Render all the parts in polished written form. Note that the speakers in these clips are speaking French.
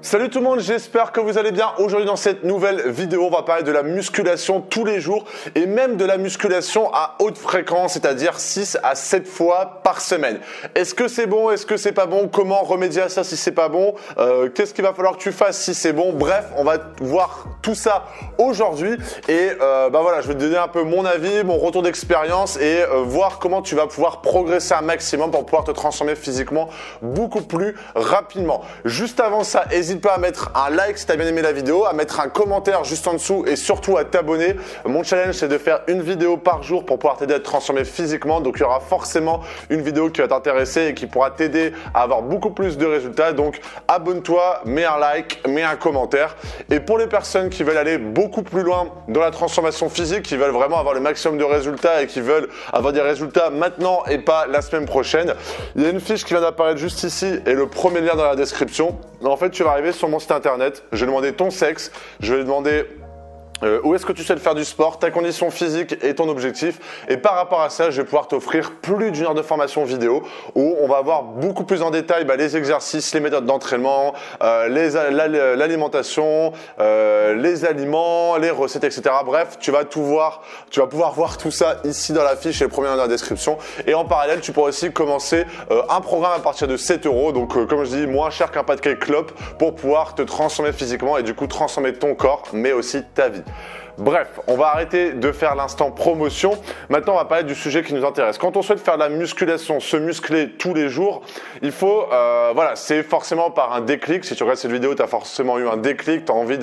Salut tout le monde, j'espère que vous allez bien. Aujourd'hui dans cette nouvelle vidéo, on va parler de la musculation tous les jours et même de la musculation à haute fréquence, c'est-à-dire 6 à 7 fois par semaine. Est-ce que c'est bon? Est-ce que c'est pas bon? Comment remédier à ça si c'est pas bon? Qu'est-ce qu'il va falloir que tu fasses si c'est bon? Bref, on va voir tout ça aujourd'hui et voilà, je vais te donner un peu mon avis, mon retour d'expérience et voir comment tu vas pouvoir progresser un maximum pour pouvoir te transformer physiquement beaucoup plus rapidement. Juste avant ça, n'hésite pas à mettre un like si tu as bien aimé la vidéo, à mettre un commentaire juste en dessous et surtout à t'abonner. Mon challenge, c'est de faire une vidéo par jour pour pouvoir t'aider à te transformer physiquement. Donc, il y aura forcément une vidéo qui va t'intéresser et qui pourra t'aider à avoir beaucoup plus de résultats. Donc, abonne-toi, mets un like, mets un commentaire. Et pour les personnes qui veulent aller beaucoup plus loin dans la transformation physique, qui veulent vraiment avoir le maximum de résultats et qui veulent avoir des résultats maintenant et pas la semaine prochaine, il y a une fiche qui vient d'apparaître juste ici et le premier lien dans la description. En fait, tu vas arriver sur mon site internet, je vais demander ton sexe, je vais demander où est-ce que tu souhaites faire du sport, ta condition physique et ton objectif. Et par rapport à ça, je vais pouvoir t'offrir plus d'une heure de formation vidéo où on va voir beaucoup plus en détail les exercices, les méthodes d'entraînement, l'alimentation, les aliments, les recettes, etc. Bref, tu vas tout voir, tu vas pouvoir voir tout ça ici dans la fiche et le premier lien dans la description. Et en parallèle, tu pourras aussi commencer un programme à partir de 7 €. Donc, comme je dis, moins cher qu'un paquet de clopes pour pouvoir te transformer physiquement et du coup transformer ton corps, mais aussi ta vie. Bref, on va arrêter de faire l'instant promotion. Maintenant, on va parler du sujet qui nous intéresse. Quand on souhaite faire de la musculation, se muscler tous les jours, il faut, c'est forcément par un déclic. Si tu regardes cette vidéo, tu as forcément eu un déclic, tu as envie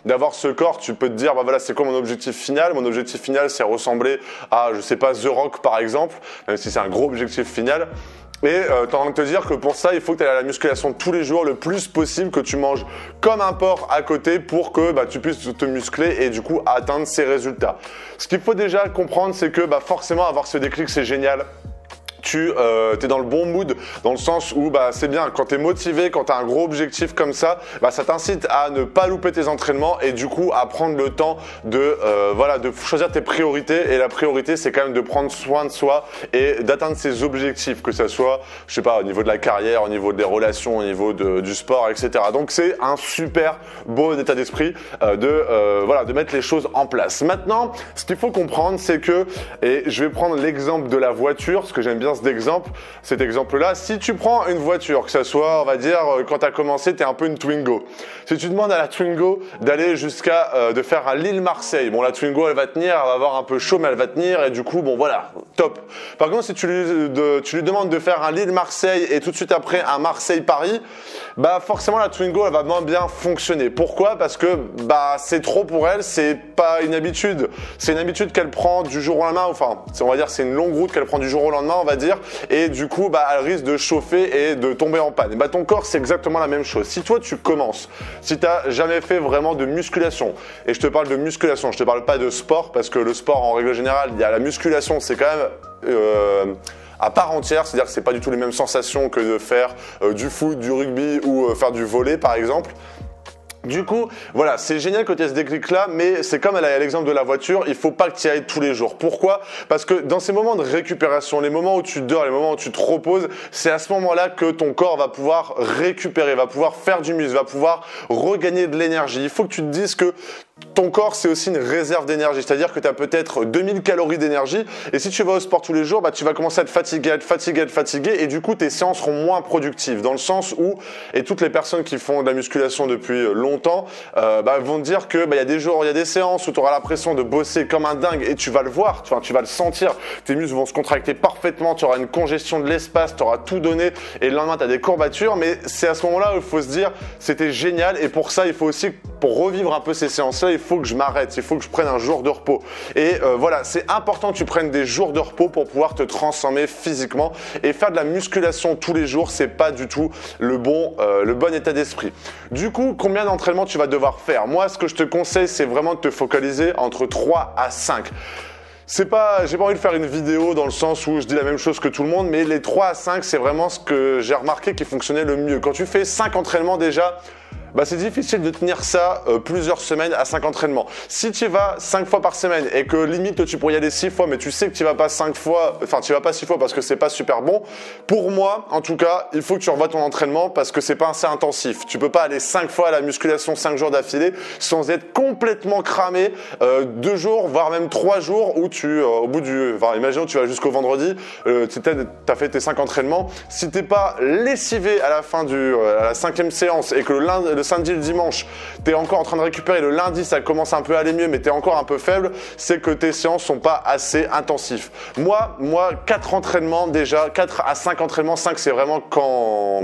d'avoir ce corps, tu peux te dire, c'est quoi mon objectif final? Mon objectif final, c'est ressembler à, je sais pas, The Rock par exemple, même si c'est un gros objectif final. Et tu as envie de te dire que pour ça, il faut que tu ailles à la musculation tous les jours le plus possible, que tu manges comme un porc à côté pour que tu puisses te muscler et du coup atteindre ces résultats. Ce qu'il faut déjà comprendre, c'est que forcément avoir ce déclic, c'est génial. Tu es dans le bon mood dans le sens où c'est bien quand tu es motivé, quand tu as un gros objectif comme ça, ça t'incite à ne pas louper tes entraînements et du coup à prendre le temps de choisir tes priorités. Et la priorité, c'est quand même de prendre soin de soi et d'atteindre ses objectifs, que ça soit, je sais pas, au niveau de la carrière, au niveau des relations, au niveau du sport, etc. Donc c'est un super beau état d'esprit de mettre les choses en place. Maintenant, ce qu'il faut comprendre, c'est que, et je vais prendre l'exemple de la voiture, parce que j'aime bien cet exemple-là. Si tu prends une voiture, que ça soit, on va dire, quand tu as commencé, tu es un peu une Twingo. Si tu demandes à la Twingo d'aller jusqu'à de faire un Lille-Marseille, la Twingo, elle va tenir, elle va avoir un peu chaud, mais elle va tenir et du coup, top. Par contre, si tu lui demandes de faire un Lille-Marseille et tout de suite après un Marseille-Paris, forcément la Twingo, elle va moins bien fonctionner. Pourquoi? Parce que c'est trop pour elle, c'est pas une habitude. C'est une habitude qu'elle prend du jour au lendemain, on va dire c'est une longue route qu'elle prend du jour au lendemain, on va dire, et du coup elle risque de chauffer et de tomber en panne. Et ton corps, c'est exactement la même chose. Si toi tu commences, si tu n'as jamais fait vraiment de musculation, et je te parle de musculation, je te parle pas de sport, parce que le sport en règle générale, il y a la musculation, c'est quand même à part entière, c'est-à-dire que c'est pas du tout les mêmes sensations que de faire du foot, du rugby ou faire du volley par exemple. Du coup, c'est génial que tu aies ce déclic-là, mais c'est comme l'exemple de la voiture, il faut pas que tu y ailles tous les jours. Pourquoi? Parce que dans ces moments de récupération, les moments où tu dors, les moments où tu te reposes, c'est à ce moment-là que ton corps va pouvoir récupérer, va pouvoir faire du muscle, va pouvoir regagner de l'énergie. Il faut que tu te dises que ton corps, c'est aussi une réserve d'énergie, c'est-à-dire que tu as peut-être 2000 calories d'énergie et si tu vas au sport tous les jours, tu vas commencer à être fatigué et du coup, tes séances seront moins productives dans le sens où, et toutes les personnes qui font de la musculation depuis longtemps vont te dire que il y a des jours, il y a des séances où tu auras l'impression de bosser comme un dingue et tu vas le voir, tu vas le sentir, tes muscles vont se contracter parfaitement, tu auras une congestion de l'espace, tu auras tout donné et le lendemain, tu as des courbatures, mais c'est à ce moment-là où il faut se dire, c'était génial et pour ça, il faut aussi, pour revivre un peu ces séances-là, il faut que je m'arrête, il faut que je prenne un jour de repos. Et c'est important que tu prennes des jours de repos pour pouvoir te transformer physiquement et faire de la musculation tous les jours, c'est pas du tout le bon état d'esprit. Du coup, combien d'entraînements tu vas devoir faire? Moi, ce que je te conseille, c'est vraiment de te focaliser entre 3 à 5. J'ai pas envie de faire une vidéo dans le sens où je dis la même chose que tout le monde, mais les 3 à 5, c'est vraiment ce que j'ai remarqué qui fonctionnait le mieux. Quand tu fais 5 entraînements déjà, bah c'est difficile de tenir ça plusieurs semaines à 5 entraînements. Si tu y vas 5 fois par semaine et que limite tu pourrais y aller 6 fois, mais tu sais que tu vas pas 5 fois, enfin tu vas pas 6 fois parce que c'est pas super bon, pour moi en tout cas, il faut que tu revoies ton entraînement parce que c'est pas assez intensif. Tu peux pas aller 5 fois à la musculation 5 jours d'affilée sans être complètement cramé 2 jours, voire même 3 jours où au bout du, enfin imaginons tu vas jusqu'au vendredi, tu as fait tes 5 entraînements. Si t'es pas lessivé à la fin à la 5e séance et que le samedi et le dimanche, tu es encore en train de récupérer, le lundi ça commence un peu à aller mieux mais tu es encore un peu faible, c'est que tes séances sont pas assez intensifs. Moi 4 entraînements déjà, 4 à 5 entraînements, 5 c'est vraiment quand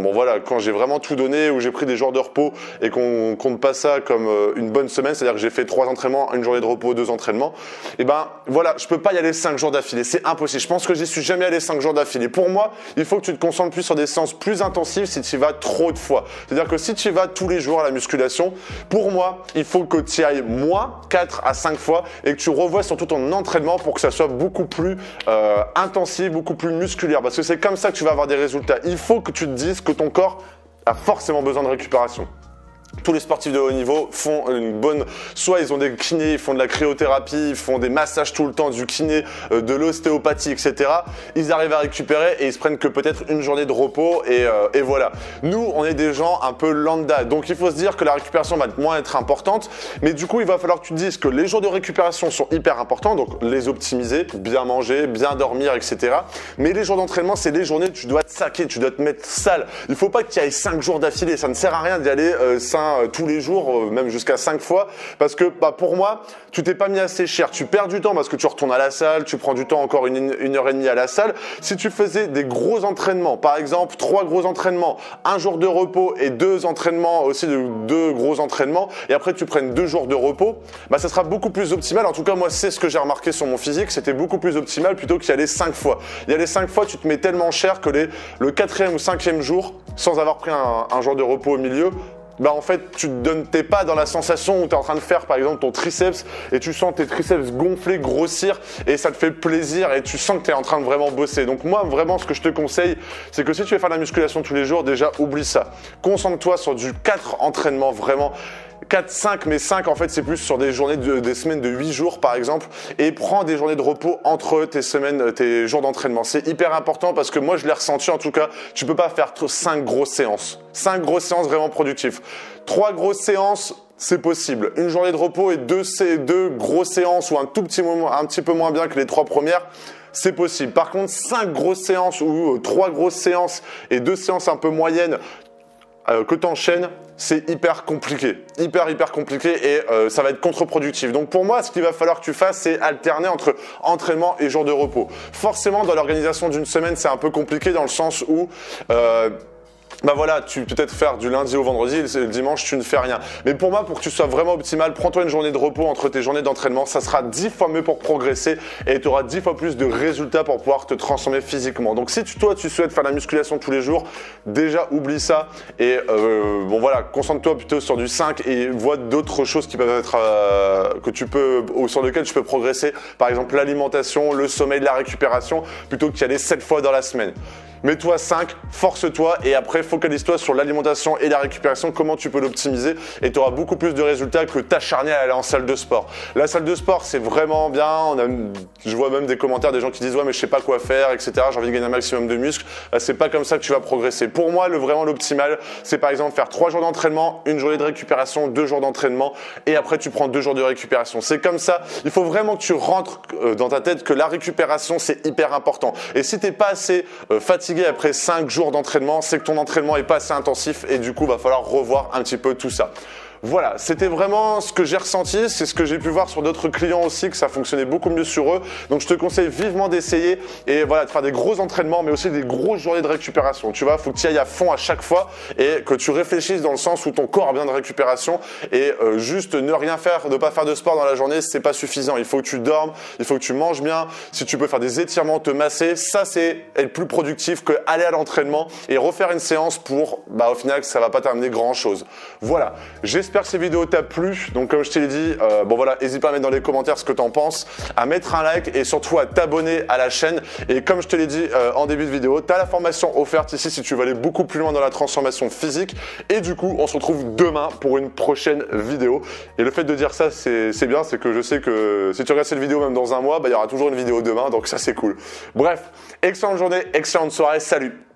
j'ai vraiment tout donné, où j'ai pris des jours de repos et qu'on compte pas ça comme une bonne semaine, c'est-à-dire que j'ai fait 3 entraînements, une journée de repos, 2 entraînements, et ben voilà, je peux pas y aller 5 jours d'affilée, c'est impossible. Je pense que j'y suis jamais allé 5 jours d'affilée. Pour moi, il faut que tu te concentres plus sur des séances plus intensives si tu y vas trop de fois. C'est-à-dire que si tu y vas tous les jours à la musculation, pour moi, il faut que tu y ailles moins 4 à 5 fois et que tu revoies surtout ton entraînement pour que ça soit beaucoup plus intensif, beaucoup plus musculaire. Parce que c'est comme ça que tu vas avoir des résultats. Il faut que tu te dises que ton corps a forcément besoin de récupération. Tous les sportifs de haut niveau font soit ils ont des kinés, ils font de la cryothérapie, ils font des massages tout le temps, du kiné, de l'ostéopathie, etc. Ils arrivent à récupérer et ils se prennent que peut-être une journée de repos et voilà. Nous, on est des gens un peu lambda, donc il faut se dire que la récupération va moins être importante, mais du coup, il va falloir que tu te dises que les jours de récupération sont hyper importants, donc les optimiser, bien manger, bien dormir, etc. Mais les jours d'entraînement, c'est les journées où tu dois te saquer, tu dois te mettre sale. Il faut pas que tu y ailles 5 jours d'affilée, ça ne sert à rien d'y aller tous les jours, même jusqu'à 5 fois, parce que pour moi, tu t'es pas mis assez cher. Tu perds du temps parce que tu retournes à la salle, tu prends du temps encore une heure et demie à la salle. Si tu faisais des gros entraînements, par exemple 3 gros entraînements, un jour de repos et 2 entraînements, aussi 2 gros entraînements, et après tu prennes 2 jours de repos, bah ça sera beaucoup plus optimal. En tout cas, moi, c'est ce que j'ai remarqué sur mon physique, c'était beaucoup plus optimal plutôt qu'y aller 5 fois. Y aller 5 fois, tu te mets tellement cher que le 4e ou 5e jour, sans avoir pris un jour de repos au milieu, bah en fait t'es pas dans la sensation où tu es en train de faire par exemple ton triceps et tu sens tes triceps gonfler, grossir et ça te fait plaisir et tu sens que tu es en train de vraiment bosser. Donc moi vraiment ce que je te conseille, c'est que si tu veux faire de la musculation tous les jours, déjà oublie ça. Concentre-toi sur du 4 entraînements vraiment. 4, 5, mais 5 en fait c'est plus sur des semaines de 8 jours par exemple, et prends des journées de repos entre tes jours d'entraînement. C'est hyper important parce que moi je l'ai ressenti en tout cas, tu peux pas faire 5 grosses séances. 5 grosses séances vraiment productives. 3 grosses séances, c'est possible. Une journée de repos et 2 grosses séances ou un petit peu moins bien que les 3 premières, c'est possible. Par contre, 5 grosses séances ou 3 grosses séances et 2 séances un peu moyennes que tu enchaînes, c'est hyper compliqué, hyper compliqué et ça va être contre-productif. Donc pour moi, ce qu'il va falloir que tu fasses, c'est alterner entre entraînement et jour de repos. Forcément, dans l'organisation d'une semaine, c'est un peu compliqué dans le sens où bah voilà, tu peux peut-être faire du lundi au vendredi et le dimanche tu ne fais rien. Mais pour moi, pour que tu sois vraiment optimal, prends-toi une journée de repos entre tes journées d'entraînement. Ça sera 10 fois mieux pour progresser et tu auras 10 fois plus de résultats pour pouvoir te transformer physiquement. Donc si toi tu souhaites faire la musculation tous les jours, déjà oublie ça et bon voilà, concentre-toi plutôt sur du 5 et vois d'autres choses qui peuvent être sur lesquelles tu peux progresser. Par exemple l'alimentation, le sommeil, la récupération, plutôt qu'y aller 7 fois dans la semaine. Mets-toi 5, force-toi et après focalise-toi sur l'alimentation et la récupération, comment tu peux l'optimiser et tu auras beaucoup plus de résultats que t'acharner à aller en salle de sport. La salle de sport, c'est vraiment bien. Je vois même des commentaires des gens qui disent ouais mais je sais pas quoi faire, etc. J'ai envie de gagner un maximum de muscles. C'est pas comme ça que tu vas progresser. Pour moi, vraiment l'optimal, c'est par exemple faire 3 jours d'entraînement, une journée de récupération, 2 jours d'entraînement et après tu prends 2 jours de récupération. C'est comme ça. Il faut vraiment que tu rentres dans ta tête que la récupération, c'est hyper important. Et si t'es pas assez fatigué après 5 jours d'entraînement, c'est que ton entraînement est pas assez intensif et du coup, va falloir revoir un petit peu tout ça. Voilà, c'était vraiment ce que j'ai ressenti, c'est ce que j'ai pu voir sur d'autres clients aussi, que ça fonctionnait beaucoup mieux sur eux. Donc je te conseille vivement d'essayer et voilà, de faire des gros entraînements, mais aussi des grosses journées de récupération. Tu vois, faut que tu y ailles à fond à chaque fois et que tu réfléchisses dans le sens où ton corps a besoin de récupération et juste ne rien faire, ne pas faire de sport dans la journée, c'est pas suffisant. Il faut que tu dormes, il faut que tu manges bien. Si tu peux faire des étirements, te masser, ça c'est être plus productif que aller à l'entraînement et refaire une séance pour, au final, ça va pas t'amener grand chose. Voilà, j'espère J'espère que cette vidéo t'a plu. Donc comme je te l'ai dit, bon voilà, n'hésite pas à mettre dans les commentaires ce que t'en penses, à mettre un like et surtout à t'abonner à la chaîne. Et comme je te l'ai dit en début de vidéo, tu as la formation offerte ici si tu veux aller beaucoup plus loin dans la transformation physique. Et du coup, on se retrouve demain pour une prochaine vidéo. Et le fait de dire ça, c'est bien, c'est que je sais que si tu regardes cette vidéo même dans un mois, bah, il y aura toujours une vidéo demain, donc ça c'est cool. Bref, excellente journée, excellente soirée, salut!